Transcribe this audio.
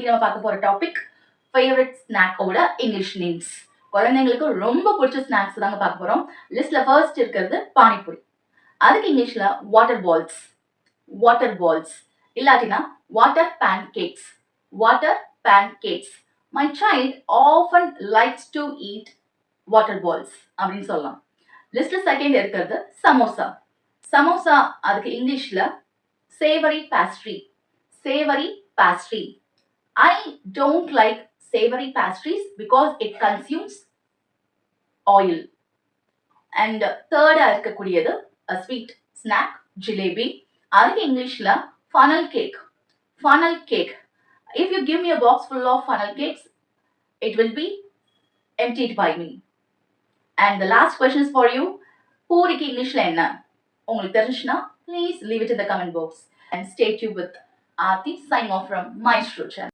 இன்னைக்கு நம்ம பார்க்க போற டாபிக் ஃபேவரட் ஸ்நாக் ஓட இங்கிலீஷ் நேம்ஸ். குழந்தைங்களுக்கு ரொம்ப பிடிச்ச ஸ்நாக்ஸ் தாங்க பார்க்க போறோம். லிஸ்ட்ல ஃபர்ஸ்ட் இருக்கிறது பானிபூரி. அதுக்கு இங்கிலீஷ்ல வாட்டர் பால்ஸ், வாட்டர் பால்ஸ் இல்லாட்டினா water pancakes, water pancakes. My child often likes to eat water balls அப்படின்னு சொல்லலாம். லிஸ்ட்ல செகண்ட் இருக்கிறது சமோசா. சமோசா அதுக்கு இங்கிலீஷ்ல savoury pastry, savoury pastry. I don't like savory pastries because it consumes oil. And third இருக்கக்கூடியது a sweet snack, jalebi. அதுக்கு இங்கிலீஷ்ல funnel cake, funnel cake. If you give me a box full of funnel cakes, it will be emptied by me. And the last question is for you. பூரிக்கு இங்கிலீஷ்ல என்ன? உங்களுக்கு தெரிஞ்சுச்சுன்னா please leave it in the comment box and stay tuned with Aarti signing off from Maestro channel.